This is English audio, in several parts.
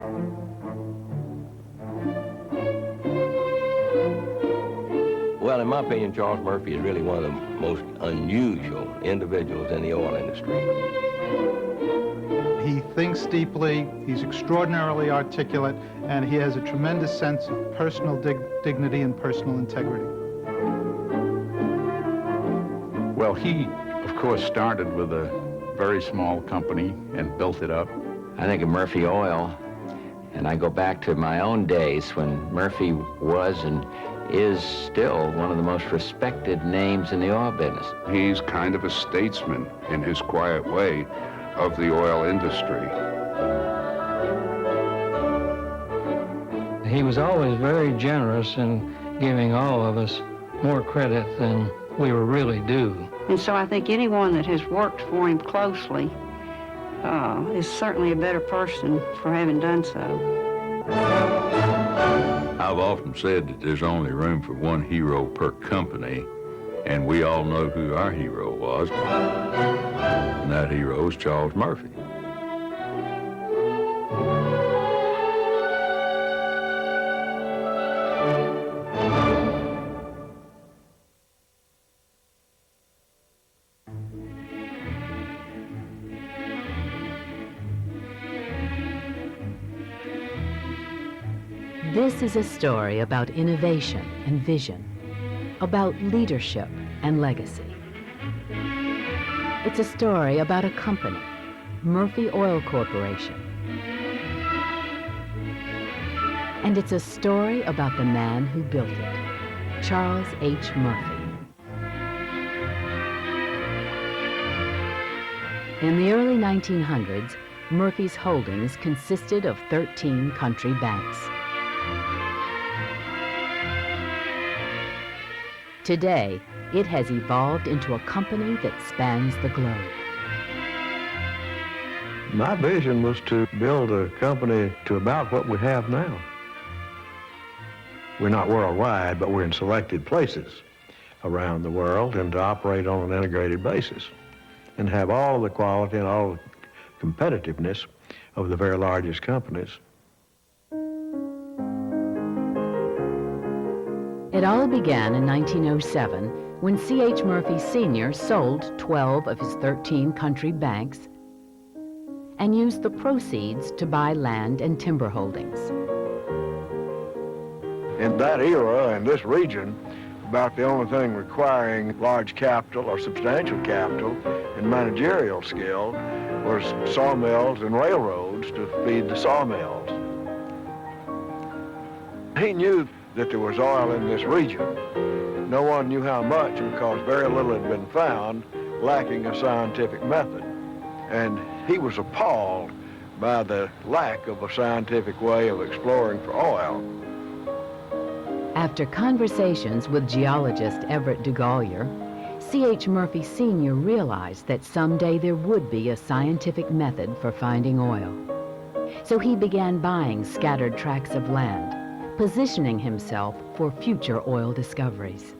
Well, in my opinion, Charles Murphy is really one of the most unusual individuals in the oil industry. He thinks deeply, he's extraordinarily articulate, and he has a tremendous sense of personal dignity and personal integrity. Well, he, of course, started with a very small company and built it up. I think of Murphy Oil, and I go back to my own days when Murphy was and is still one of the most respected names in the oil business. He's kind of a statesman in his quiet way of the oil industry. He was always very generous in giving all of us more credit than we were really due. And so I think anyone that has worked for him closely is certainly a better person for having done so. I've often said that there's only room for one hero per company, and we all know who our hero was, and that hero is Charles Murphy. This is a story about innovation and vision, about leadership and legacy. It's a story about a company, Murphy Oil Corporation. And it's a story about the man who built it, Charles H. Murphy. In the early 1900s, Murphy's holdings consisted of 13 country banks. Today, it has evolved into a company that spans the globe. My vision was to build a company to about what we have now. We're not worldwide, but we're in selected places around the world, and to operate on an integrated basis and have all of the quality and all the competitiveness of the very largest companies. It all began in 1907 when C.H. Murphy Sr. sold 12 of his 13 country banks and used the proceeds to buy land and timber holdings. In that era and this region, about the only thing requiring large capital or substantial capital and managerial skill was sawmills and railroads to feed the sawmills. He knew that there was oil in this region. No one knew how much because very little had been found, lacking a scientific method. And he was appalled by the lack of a scientific way of exploring for oil. After conversations with geologist Everett DeGolyer, C.H. Murphy Sr. realized that someday there would be a scientific method for finding oil. So he began buying scattered tracts of land, positioning himself for future oil discoveries.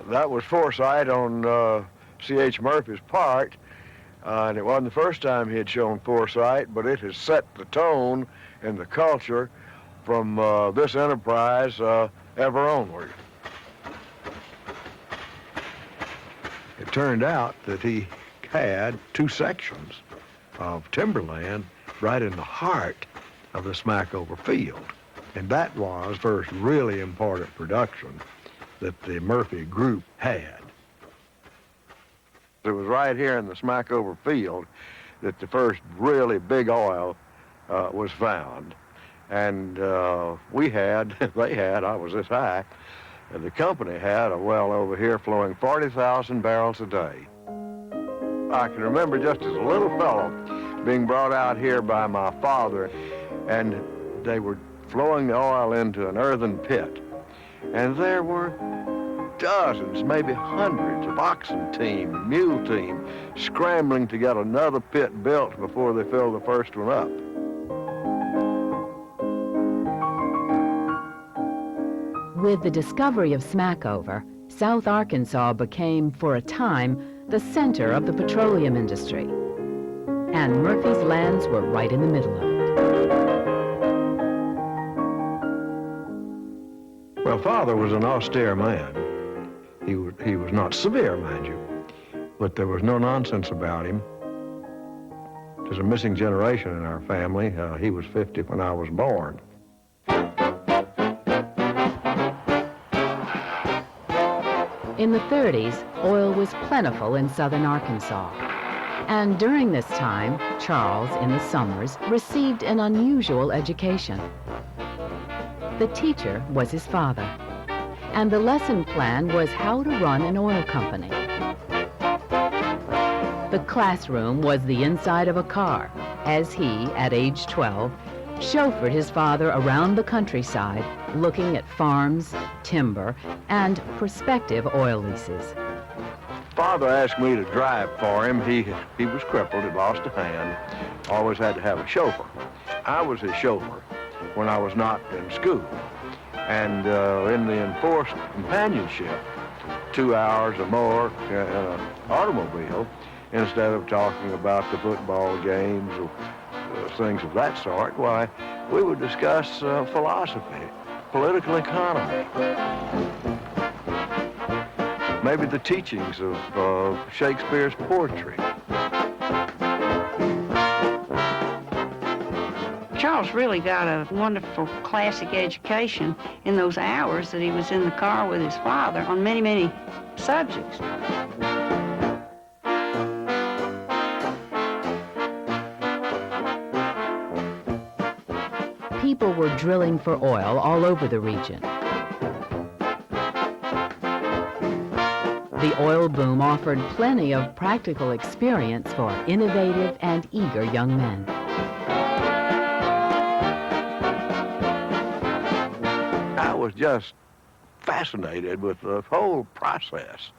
That was foresight on C.H. Murphy's part, and it wasn't the first time he had shown foresight, but it has set the tone and the culture from this enterprise ever onward. It turned out that he had 2 sections of timberland right in the heart of the Smackover field. And that was first really important production that the Murphy Group had. It was right here in the Smackover field that the first really big oil was found. And we had, they had, I was this high, and the company had a well over here flowing 40,000 barrels a day. I can remember just as a little fellow being brought out here by my father, and they were flowing the oil into an earthen pit. And there were dozens, maybe hundreds of oxen team, mule team, scrambling to get another pit built before they filled the first one up. With the discovery of Smackover, South Arkansas became, for a time, the center of the petroleum industry. And Murphy's lands were right in the middle of it. Well, Father was an austere man. He was not severe, mind you, but there was no nonsense about him. There's a missing generation in our family. He was 50 when I was born. In the 30s, oil was plentiful in southern Arkansas. And during this time, Charles, in the summers, received an unusual education. The teacher was his father, and the lesson plan was how to run an oil company. The classroom was the inside of a car, as he, at age 12, chauffeured his father around the countryside, looking at farms, timber, and prospective oil leases. Father asked me to drive for him. He was crippled, he lost a hand, always had to have a chauffeur. I was his chauffeur when I was not in school. And in the enforced companionship, 2 hours or more in an automobile, instead of talking about the football games or things of that sort, why, we would discuss philosophy, political economy, maybe the teachings of Shakespeare's poetry. Charles really got a wonderful classic education in those hours that he was in the car with his father on many, many subjects. People were drilling for oil all over the region. The oil boom offered plenty of practical experience for innovative and eager young men. I was just fascinated with the whole process.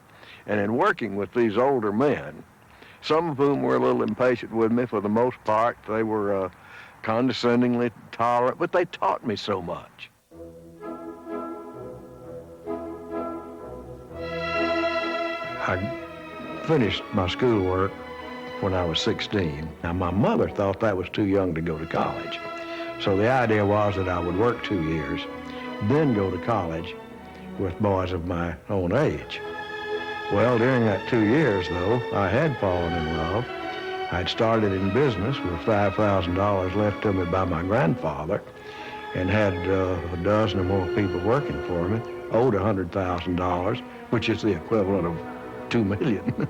And in working with these older men, some of whom were a little impatient with me, for the most part, they were condescendingly tolerant, but they taught me so much. I finished my schoolwork when I was 16. Now, my mother thought that was too young to go to college. So the idea was that I would work 2 years, then go to college with boys of my own age. Well, during that 2 years, though, I had fallen in love. I'd started in business with $5,000 left to me by my grandfather and had a dozen or more people working for me, owed $100,000, which is the equivalent of $2 million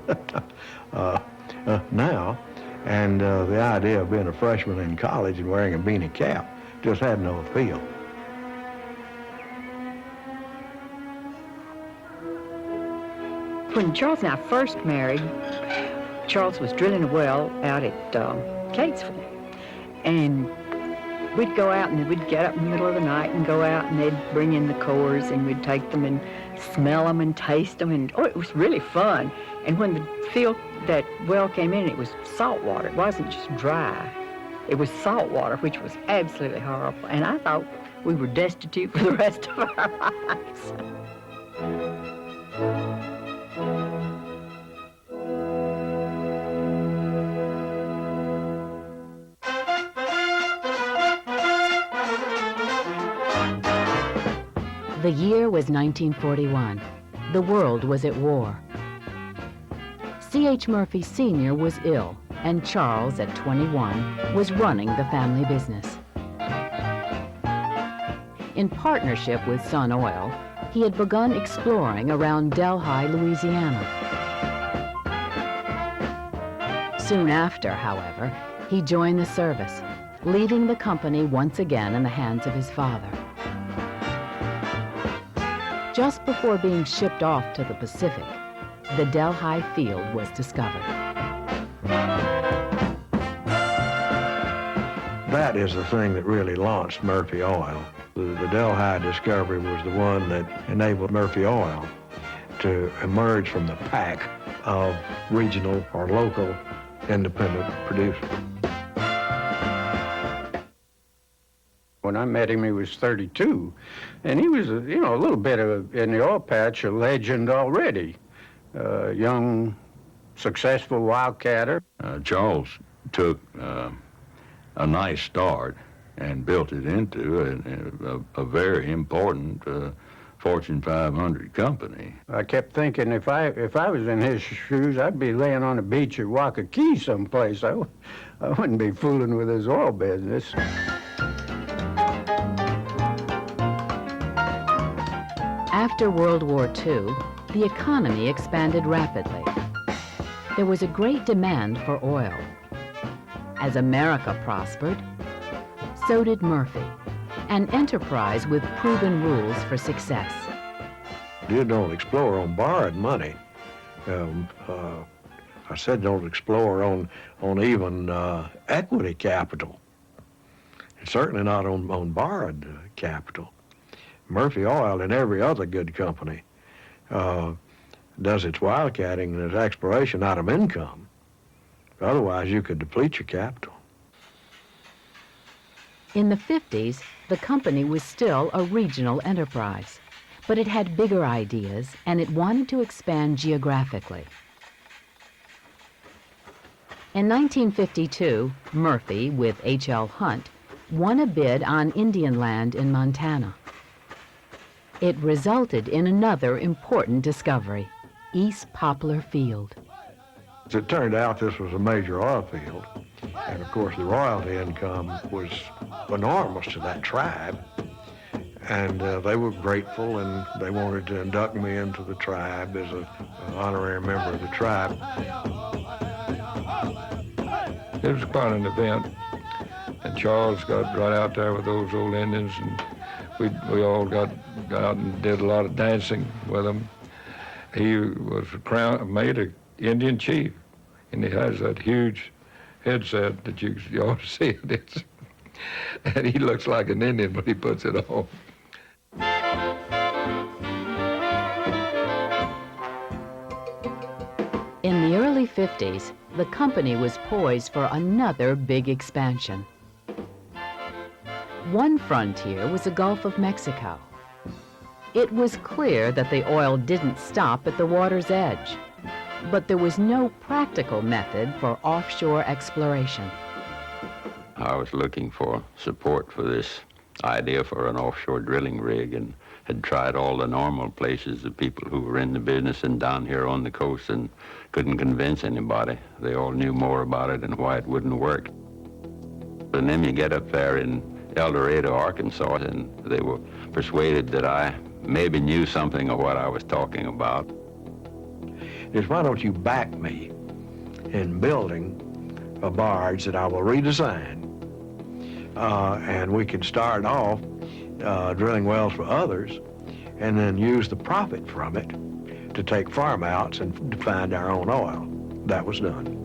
now. And the idea of being a freshman in college and wearing a beanie cap just had no appeal. When Charles and I first married, Charles was drilling a well out at Catesville. And we'd go out and we'd get up in the middle of the night and go out and they'd bring in the cores and we'd take them and smell them and taste them. And, oh, it was really fun. And when that well came in, it was salt water. It wasn't just dry. It was salt water, which was absolutely horrible. And I thought we were destitute for the rest of our lives. The year was 1941. The world was at war. C.H. Murphy Sr. was ill, and Charles, at 21, was running the family business. In partnership with Sun Oil, he had begun exploring around Delhi, Louisiana. Soon after, however, he joined the service, leaving the company once again in the hands of his father. Just before being shipped off to the Pacific, the Delhi field was discovered. That is the thing that really launched Murphy Oil. The Delhi discovery was the one that enabled Murphy Oil to emerge from the pack of regional or local independent producers. When I met him, he was 32, and he was, a little bit of, in the oil patch, a legend already. Young, successful wildcatter. Charles took a nice start and built it into a very important Fortune 500 company. I kept thinking if I was in his shoes, I'd be laying on the beach at Waikiki someplace. I wouldn't be fooling with his oil business. After World War II, the economy expanded rapidly. There was a great demand for oil. As America prospered, so did Murphy, an enterprise with proven rules for success. You don't explore on borrowed money. I said don't explore on even equity capital. It's certainly not on borrowed capital. Murphy Oil and every other good company does its wildcatting and its exploration out of income. Otherwise, you could deplete your capital. In the 50s, the company was still a regional enterprise, but it had bigger ideas and it wanted to expand geographically. In 1952, Murphy, with H.L. Hunt, won a bid on Indian land in Montana. It resulted in another important discovery, East Poplar Field. As it turned out, this was a major oil field, and of course the royalty income was enormous to that tribe, and they were grateful, and they wanted to induct me into the tribe as an honorary member of the tribe. It was quite an event, and Charles got right out there with those old Indians, and we all got out and did a lot of dancing with him. He was made an Indian chief, and he has that huge headset that you ought to see it. And he looks like an Indian when he puts it on. In the early 50s, the company was poised for another big expansion. One frontier was the Gulf of Mexico. It was clear that the oil didn't stop at the water's edge, but there was no practical method for offshore exploration. I was looking for support for this idea for an offshore drilling rig and had tried all the normal places, the people who were in the business and down here on the coast, and couldn't convince anybody. They all knew more about it and why it wouldn't work. And then you get up there in El Dorado, Arkansas, and they were persuaded that I maybe knew something of what I was talking about. Is why don't you back me in building a barge that I will redesign, and we can start off drilling wells for others and then use the profit from it to take farm outs and to find our own oil. That was done.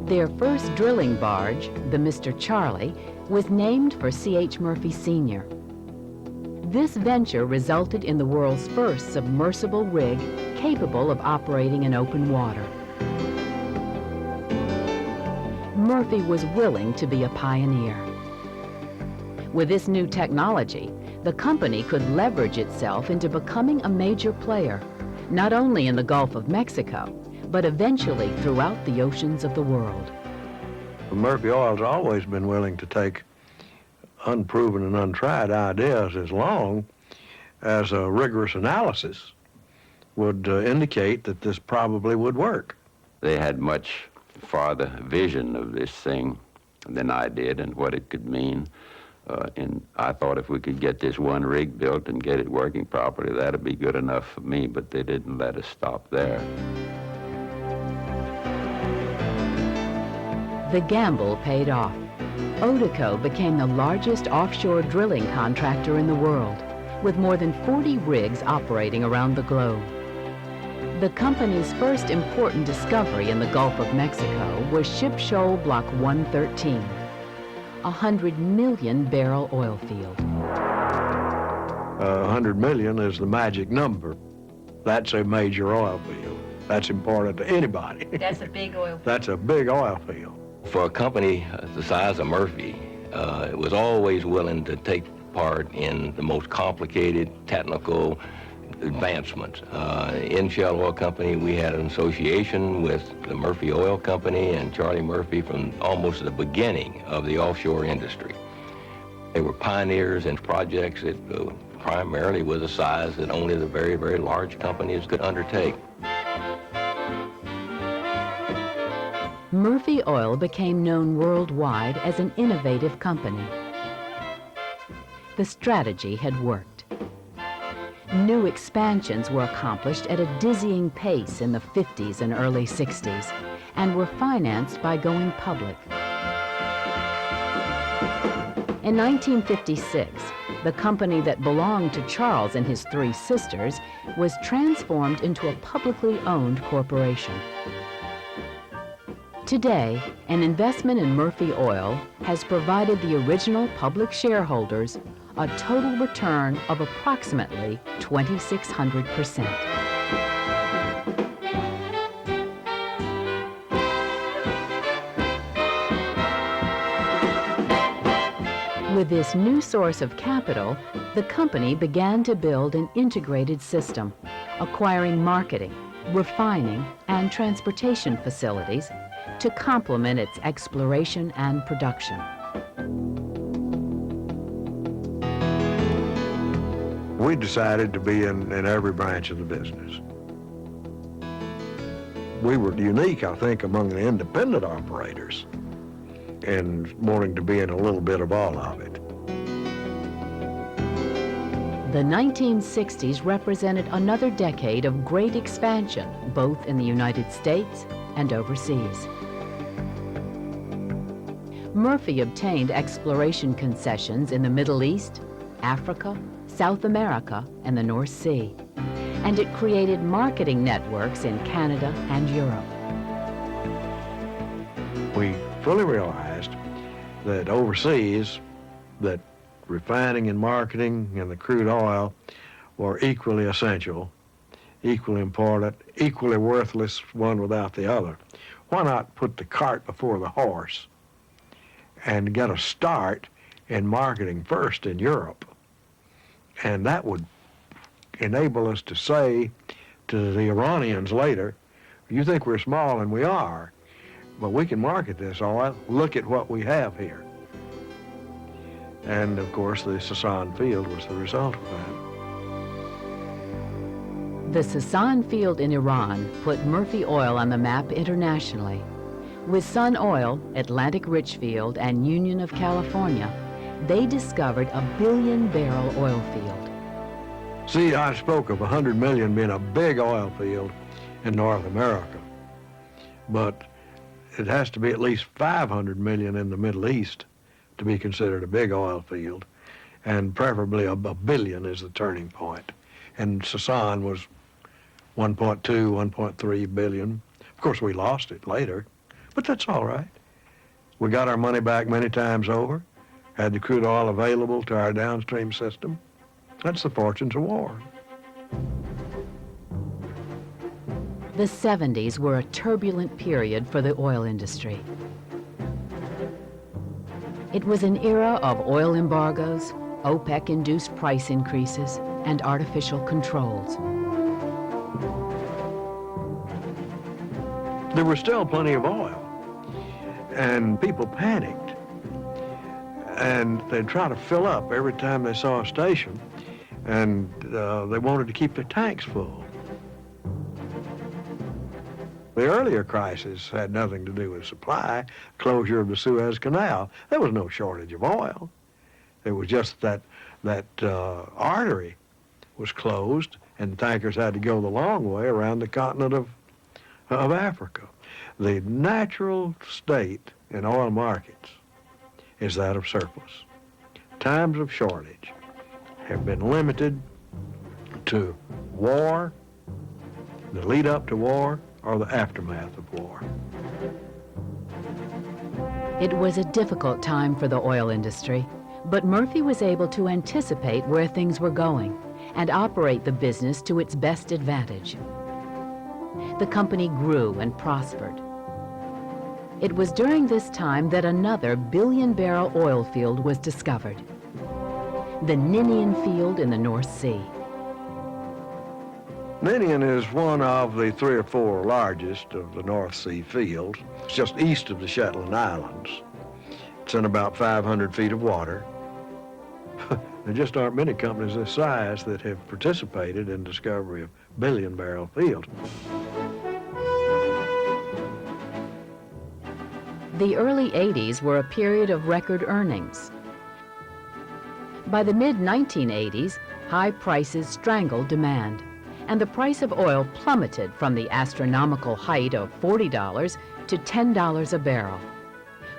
Their first drilling barge, the Mr. Charlie, was named for C.H. Murphy Sr. This venture resulted in the world's first submersible rig capable of operating in open water. Murphy was willing to be a pioneer. With this new technology, the company could leverage itself into becoming a major player, not only in the Gulf of Mexico, but eventually throughout the oceans of the world. Murphy Oil's always been willing to take unproven and untried ideas as long as a rigorous analysis would indicate that this probably would work. They had much farther vision of this thing than I did and what it could mean. And I thought if we could get this one rig built and get it working properly, that'd be good enough for me, but they didn't let us stop there. The gamble paid off. Odeco became the largest offshore drilling contractor in the world, with more than 40 rigs operating around the globe. The company's first important discovery in the Gulf of Mexico was Ship Shoal Block 113, a 100 million barrel oil field. 100 million is the magic number. That's a major oil field. That's important to anybody. That's a big oil field. That's a big oil field. For a company the size of Murphy, it was always willing to take part in the most complicated, technical, advancements. In Shell Oil Company, we had an association with the Murphy Oil Company and Charlie Murphy from almost the beginning of the offshore industry. They were pioneers in projects that primarily was a size that only the very, very large companies could undertake. Murphy Oil became known worldwide as an innovative company. The strategy had worked. New expansions were accomplished at a dizzying pace in the 50s and early 60s and were financed by going public. In 1956, the company that belonged to Charles and his three sisters was transformed into a publicly owned corporation. Today, an investment in Murphy Oil has provided the original public shareholders a total return of approximately 2,600%. With this new source of capital, the company began to build an integrated system, acquiring marketing, refining, and transportation facilities to complement its exploration and production. We decided to be in every branch of the business. We were unique, I think, among the independent operators in wanting to be in a little bit of all of it. The 1960s represented another decade of great expansion, both in the United States and overseas. Murphy obtained exploration concessions in the Middle East, Africa, South America, and the North Sea, and it created marketing networks in Canada and Europe. We fully realized that overseas, that refining and marketing and the crude oil were equally essential, equally important, equally worthless, one without the other. Why not put the cart before the horse and get a start in marketing first in Europe? And that would enable us to say to the Iranians later, you think we're small, and we are, but we can market this oil. Look at what we have here. And of course, the Sasan field was the result of that. The Sasan field in Iran put Murphy Oil on the map internationally. With Sun Oil, Atlantic Richfield, and Union of California, they discovered a billion-barrel oil field. See, I spoke of 100 million being a big oil field in North America, but it has to be at least 500 million in the Middle East to be considered a big oil field, and preferably a billion is the turning point. And Sasan was 1.2, 1.3 billion. Of course, we lost it later, but that's all right. We got our money back many times over, had the crude oil available to our downstream system. That's the fortunes of war. The 70s were a turbulent period for the oil industry. It was an era of oil embargoes, OPEC-induced price increases, and artificial controls. There was still plenty of oil, and people panicked, and they'd try to fill up every time they saw a station, and they wanted to keep their tanks full. The earlier crisis had nothing to do with supply, closure of the Suez Canal. There was no shortage of oil. It was just that artery was closed, and tankers had to go the long way around the continent of Africa. The natural state in oil markets is that of surplus. Times of shortage have been limited to war, the lead up to war, or the aftermath of war. It was a difficult time for the oil industry, but Murphy was able to anticipate where things were going and operate the business to its best advantage. The company grew and prospered. It was during this time that another billion-barrel oil field was discovered, the Ninian Field in the North Sea. Ninian is one of the 3 or 4 largest of the North Sea fields. It's just east of the Shetland Islands. It's in about 500 feet of water. There just aren't many companies this size that have participated in discovery of billion-barrel fields. The early 80s were a period of record earnings. By the mid-1980s, high prices strangled demand, and the price of oil plummeted from the astronomical height of $40 to $10 a barrel.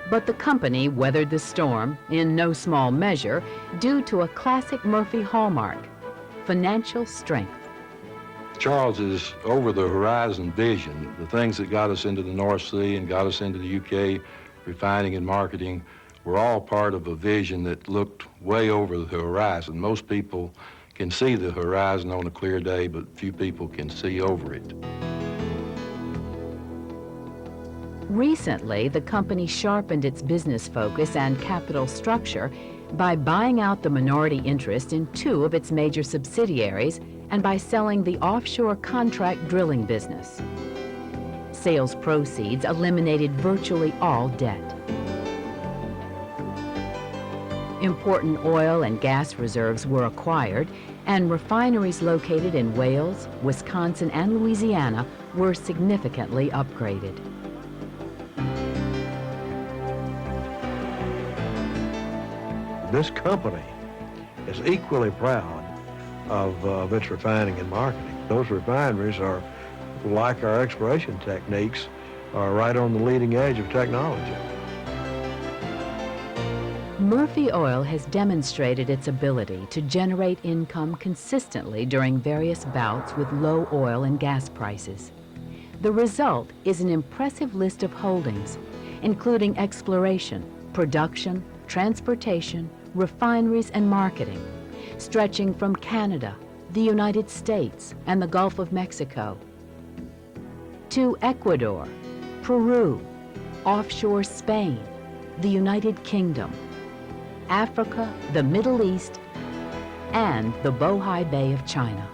But the company weathered the storm, in no small measure, due to a classic Murphy hallmark: financial strength. Charles's over-the-horizon vision, the things that got us into the North Sea and got us into the UK, refining and marketing, were all part of a vision that looked way over the horizon. Most people can see the horizon on a clear day, but few people can see over it. Recently, the company sharpened its business focus and capital structure by buying out the minority interest in 2 of its major subsidiaries and by selling the offshore contract drilling business. Sales proceeds eliminated virtually all debt. Important oil and gas reserves were acquired, and refineries located in Wales, Wisconsin, and Louisiana were significantly upgraded. This company is equally proud of its refining and marketing. Those refineries are, like our exploration techniques, are right on the leading edge of technology. Murphy Oil has demonstrated its ability to generate income consistently during various bouts with low oil and gas prices. The result is an impressive list of holdings, including exploration, production, transportation, refineries, and marketing, stretching from Canada, the United States, and the Gulf of Mexico, to Ecuador, Peru, offshore Spain, the United Kingdom, Africa, the Middle East, and the Bohai Bay of China.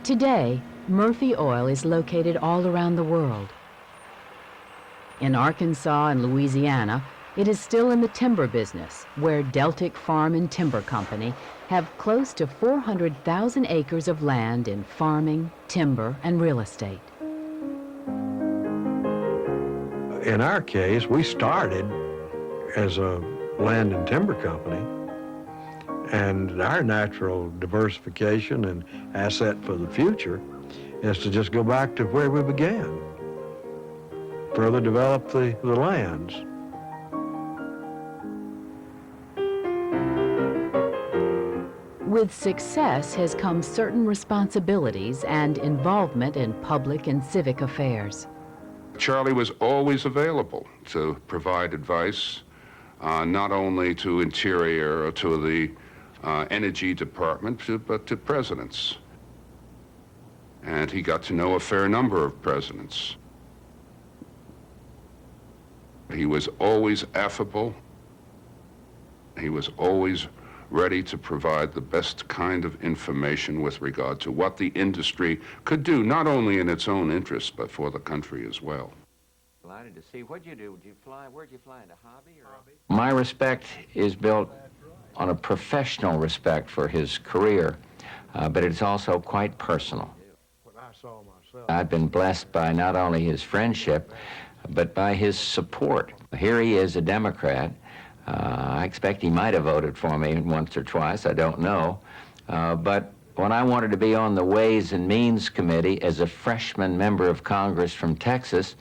Today, Murphy Oil is located all around the world. In Arkansas and Louisiana, it is still in the timber business, where Deltic Farm and Timber Company have close to 400,000 acres of land in farming, timber, and real estate. In our case, we started as a land and timber company, and our natural diversification and asset for the future is to just go back to where we began, further develop the lands. With success has come certain responsibilities and involvement in public and civic affairs. Charlie was always available to provide advice, not only to Interior or to the Energy Department, but to presidents. And he got to know a fair number of presidents. He was always affable. He was always ready to provide the best kind of information with regard to what the industry could do, not only in its own interest, but for the country as well. Delighted to see. What'd you do? Where'd you fly, into Hobby or? My respect is built on a professional respect for his career, but it's also quite personal. I've been blessed by not only his friendship, but by his support. Here he is, a Democrat. I expect he might have voted for me once or twice, I don't know. But when I wanted to be on the Ways and Means Committee as a freshman member of Congress from Texas,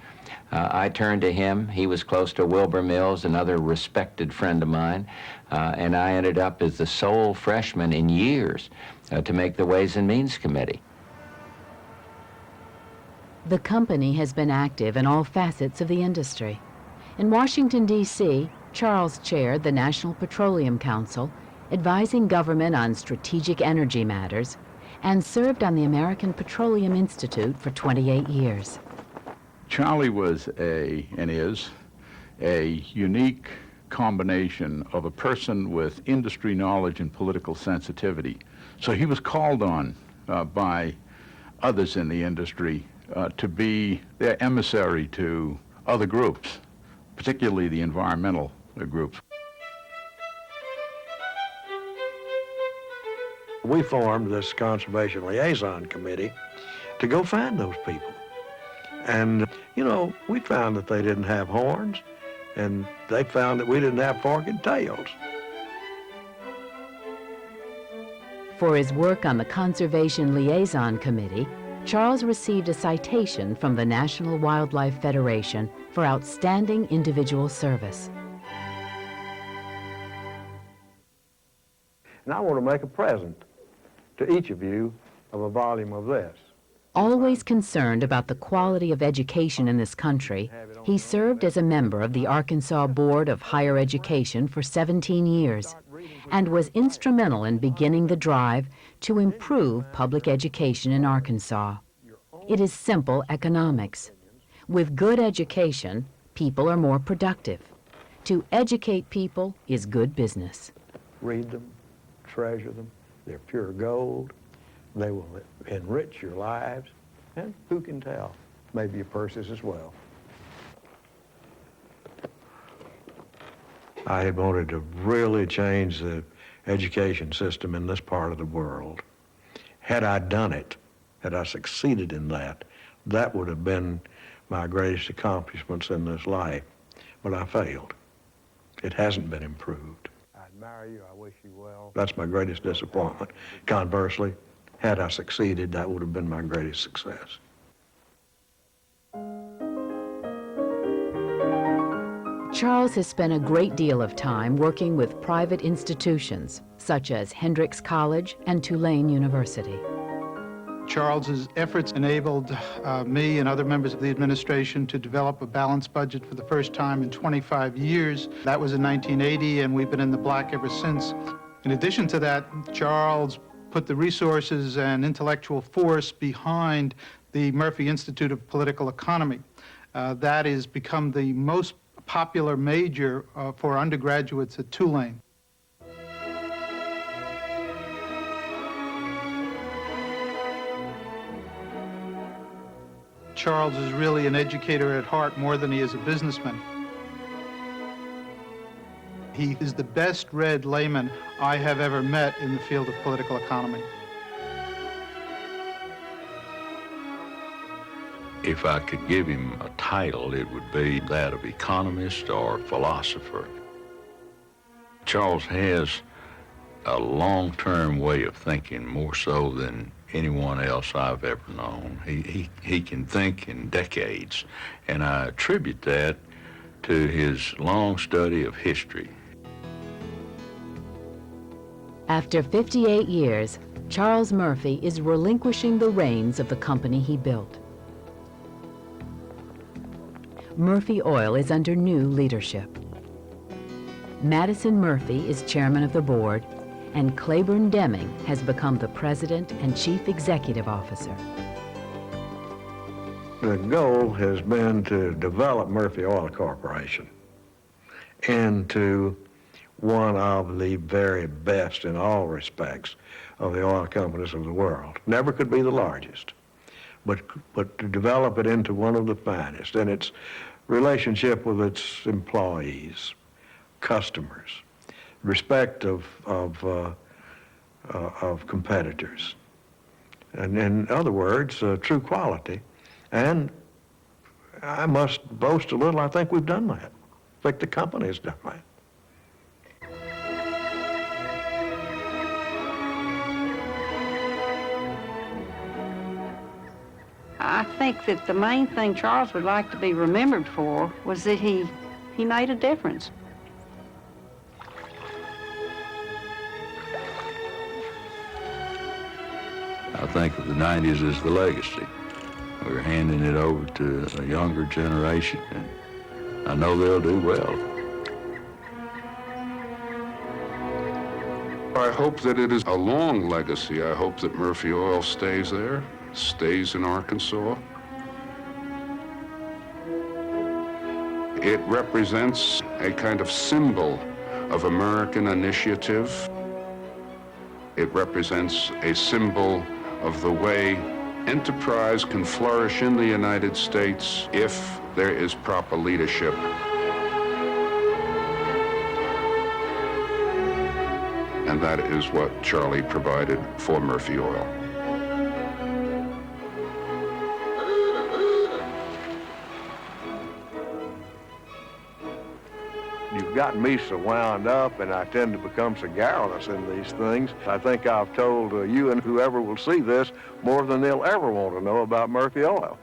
I turned to him. He was close to Wilbur Mills, another respected friend of mine, and I ended up as the sole freshman in years to make the Ways and Means Committee. The company has been active in all facets of the industry. In Washington, D.C., Charles chaired the National Petroleum Council, advising government on strategic energy matters, and served on the American Petroleum Institute for 28 years. Charlie was and is a unique combination of a person with industry knowledge and political sensitivity. So he was called on by others in the industry to be their emissary to other groups, particularly the environmental groups. We formed this Conservation Liaison Committee to go find those people. And, you know, we found that they didn't have horns, and they found that we didn't have forked tails. For his work on the Conservation Liaison Committee, Charles received a citation from the National Wildlife Federation for outstanding individual service. And I want to make a present to each of you of a volume of this. Always concerned about the quality of education in this country, he served as a member of the Arkansas Board of Higher Education for 17 years and was instrumental in beginning the drive to improve public education in Arkansas. It is simple economics. With good education, people are more productive. To educate people is good business. Read them, treasure them. They're pure gold. They will enrich your lives, and who can tell, maybe your purses as well. I had wanted to really change the education system in this part of the world. Had I done it, had I succeeded in that, that would have been my greatest accomplishments in this life. But I failed. It hasn't been improved. I admire you. I wish you well. That's my greatest disappointment. Conversely, had I succeeded, that would have been my greatest success. Charles has spent a great deal of time working with private institutions, such as Hendrix College and Tulane University. Charles's efforts enabled me and other members of the administration to develop a balanced budget for the first time in 25 years. That was in 1980, and we've been in the black ever since. In addition to that, Charles put the resources and intellectual force behind the Murphy Institute of Political Economy. That has become the most popular major for undergraduates at Tulane. Charles is really an educator at heart more than he is a businessman. He is the best-read layman I have ever met in the field of political economy. If I could give him a title, it would be that of economist or philosopher. Charles has a long-term way of thinking, more so than anyone else I've ever known. He can think in decades, and I attribute that to his long study of history. After 58 years, Charles Murphy is relinquishing the reins of the company he built. Murphy Oil is under new leadership. Madison Murphy is chairman of the board, and Claiborne Deming has become the president and chief executive officer. The goal has been to develop Murphy Oil Corporation into one of the very best in all respects of the oil companies of the world. Never could be the largest, but to develop it into one of the finest in its relationship with its employees, customers, respect of competitors, and in other words, true quality. And I must boast a little, I think we've done that. I think the company has done that. I think that the main thing Charles would like to be remembered for was that he made a difference. I think of the 90s as the legacy. We're handing it over to a younger generation, and I know they'll do well. I hope that it is a long legacy. I hope that Murphy Oil stays there, stays in Arkansas. It represents a kind of symbol of American initiative. It represents a symbol of the way enterprise can flourish in the United States if there is proper leadership. And that is what Charlie provided for Murphy Oil. You've gotten me so wound up, and I tend to become so garrulous in these things. I think I've told you and whoever will see this more than they'll ever want to know about Murphy Oil.